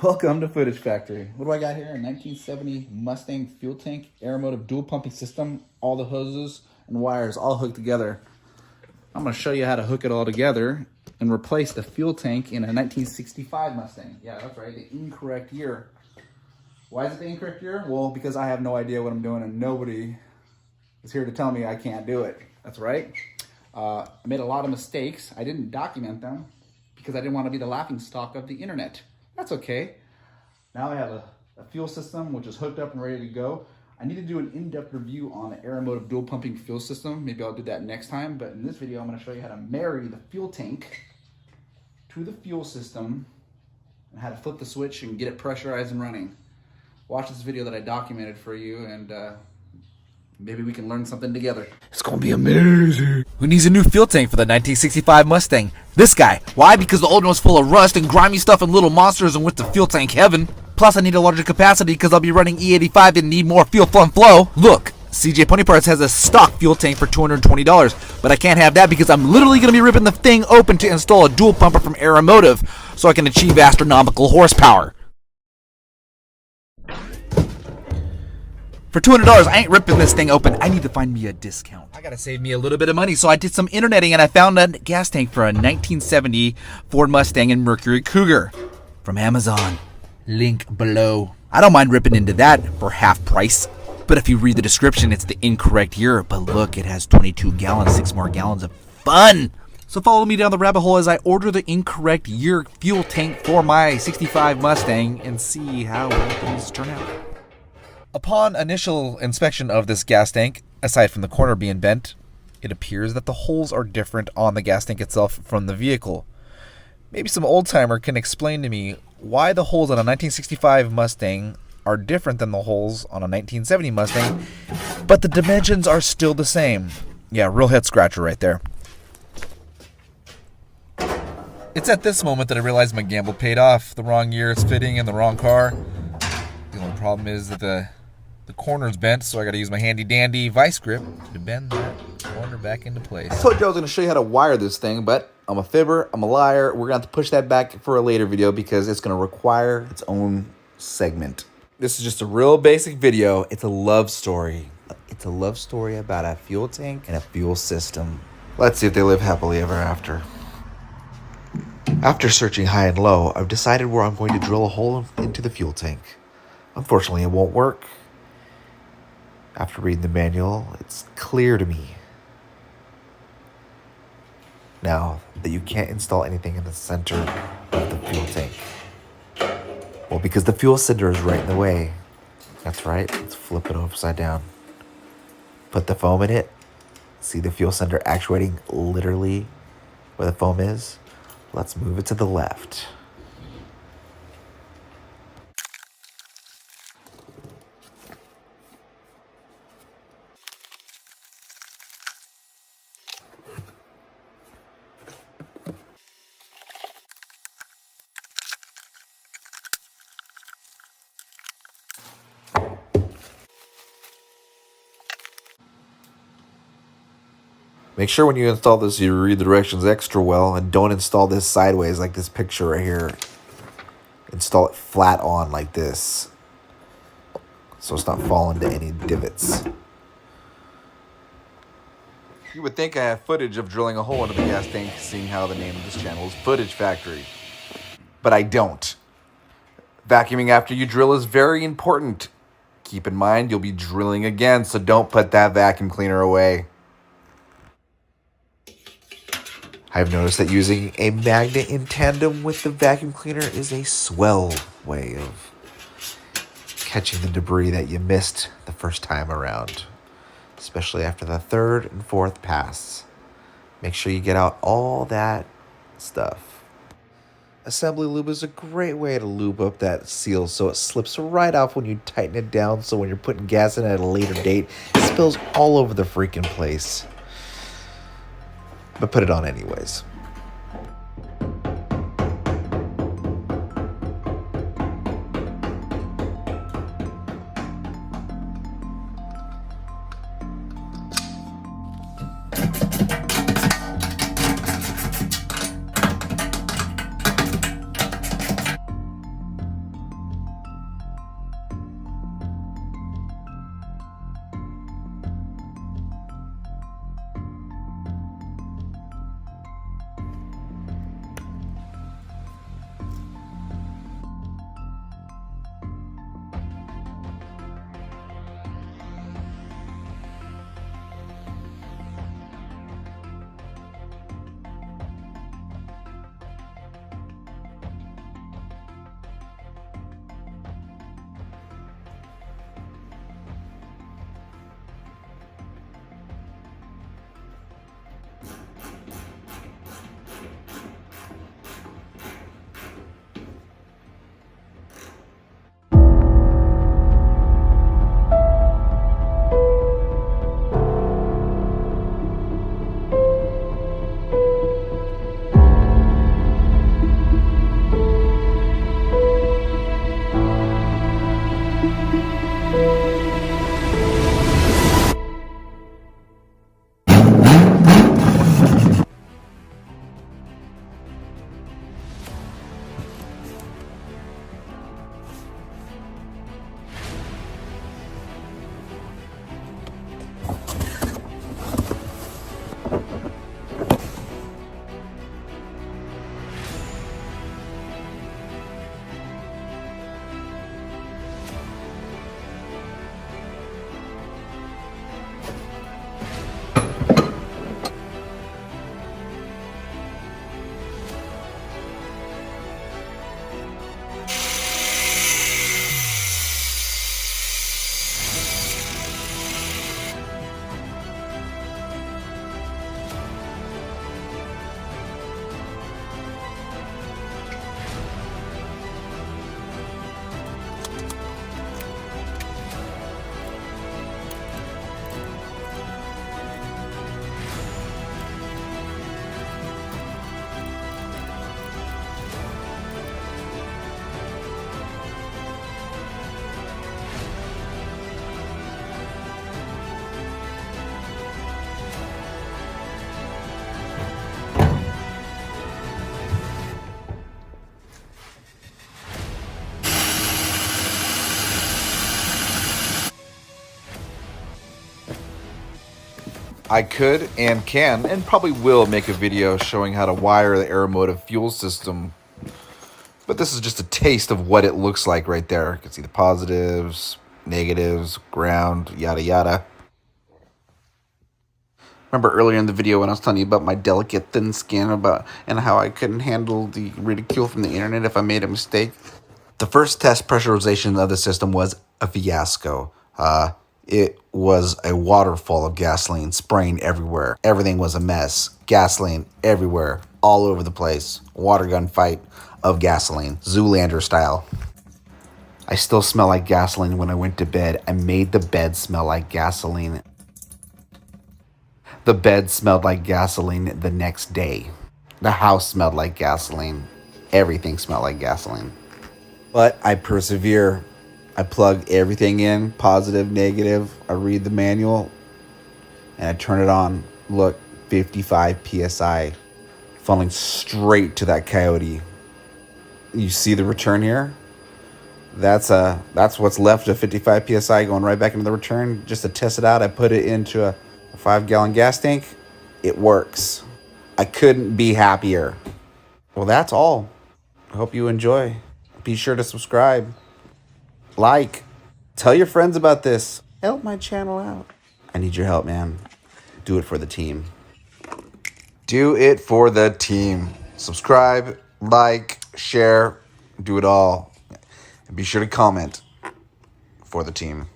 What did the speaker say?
Welcome to Footage Factory. What do I got here? A 1970 Mustang fuel tank, Aeromotive dual pumping system, all the hoses and wires all hooked together. I'm going to show you how to hook it all together and replace the fuel tank in a 1965 Mustang. Yeah, that's right, the incorrect year. Why is it the incorrect year? Well, because I have no idea what I'm doing and nobody is here to tell me I can't do it. That's right. I made a lot of mistakes. I didn't document them because I didn't want to be the laughingstock of the internet. That's okay. Now I have a fuel system which is hooked up and ready to go. I need to do an in-depth review on the Aeromotive dual pumping fuel system. Maybe I'll do that next time, but in this video I'm going to show you how to marry the fuel tank to the fuel system and how to flip the switch and get it pressurized and running. Watch this video that I documented for you and maybe we can learn something together. It's gonna be amazing. Who needs a new fuel tank for the 1965 Mustang? This guy. Why? Because the old one was full of rust and grimy stuff and little monsters and went to fuel tank heaven. Plus I need a larger capacity because I'll be running E85 and need more fuel fun flow. Look, CJ Pony Parts has a stock fuel tank for $220, but I can't have that because I'm literally gonna be ripping the thing open to install a dual pumper from Aeromotive so I can achieve astronomical horsepower. For $200, I ain't ripping this thing open. I need to find me a discount. I gotta save me a little bit of money, so I did some interneting and I found a gas tank for a 1970 Ford Mustang and Mercury Cougar from Amazon. Link below. I don't mind ripping into that for half price, but if you read the description, it's the incorrect year. But look, it has 22 gallons, 6 more gallons of fun. So follow me down the rabbit hole as I order the incorrect year fuel tank for my 65 Mustang and see how well things turn out. Upon initial inspection of this gas tank, aside from the corner being bent, it appears that the holes are different on the gas tank itself from the vehicle. Maybe some old-timer can explain to me why the holes on a 1965 Mustang are different than the holes on a 1970 Mustang, but the dimensions are still the same. Yeah, real head scratcher right there. It's at this moment that I realize my gamble paid off. The wrong year is fitting in the wrong car. The only problem is that the corner's bent, so I gotta use my handy dandy vice grip to bend that corner back into place. I told you I was gonna show you how to wire this thing, but I'm a fibber, I'm a liar. We're gonna have to push that back for a later video because it's gonna require its own segment. This is just a real basic video. It's a love story. It's a love story about a fuel tank and a fuel system. Let's see if they live happily ever after. After searching high and low, I've decided where I'm going to drill a hole into the fuel tank. Unfortunately, it won't work. After reading the manual, it's clear to me now that you can't install anything in the center of the fuel tank. Well, because the fuel cylinder is right in the way. That's right, let's flip it upside down. Put the foam in it. See the fuel cylinder actuating literally where the foam is? Let's move it to the left. Make sure when you install this, you read the directions extra well and don't install this sideways like this picture right here. Install it flat on like this so it's not falling into any divots. You would think I have footage of drilling a hole into the gas tank, seeing how the name of this channel is Footage Factory. But I don't. Vacuuming after you drill is very important. Keep in mind you'll be drilling again, so don't put that vacuum cleaner away. I've noticed that using a magnet in tandem with the vacuum cleaner is a swell way of catching the debris that you missed the first time around, especially after the third and fourth pass. Make sure you get out all that stuff. Assembly lube is a great way to lube up that seal so it slips right off when you tighten it down, so when you're putting gas in at a later date, it spills all over the freaking place. But put it on anyways. I could and can and probably will make a video showing how to wire the Aeromotive fuel system. But this is just a taste of what it looks like right there. You can see the positives, negatives, ground, yada yada. Remember earlier in the video when I was telling you about my delicate thin skin and how I couldn't handle the ridicule from the internet if I made a mistake? The first test pressurization of the system was a fiasco. It was a waterfall of gasoline spraying everywhere. Everything was a mess. Gasoline everywhere, all over the place. Water gun fight of gasoline, Zoolander style. I still smell like gasoline when I went to bed. I made the bed smell like gasoline. The bed smelled like gasoline the next day. The house smelled like gasoline. Everything smelled like gasoline. But I persevere. I plug everything in, positive, negative. I read the manual and I turn it on. Look, 55 PSI funneling straight to that coyote. You see the return here? That's what's left of 55 PSI going right back into the return. Just to test it out, I put it into a 5-gallon gas tank. It works. I couldn't be happier. Well, that's all. I hope you enjoy. Be sure to subscribe. Like. Tell your friends about this. Help my channel out. I need your help, man. Do it for the team. Do it for the team. Subscribe, like, share, do it all. And be sure to comment for the team.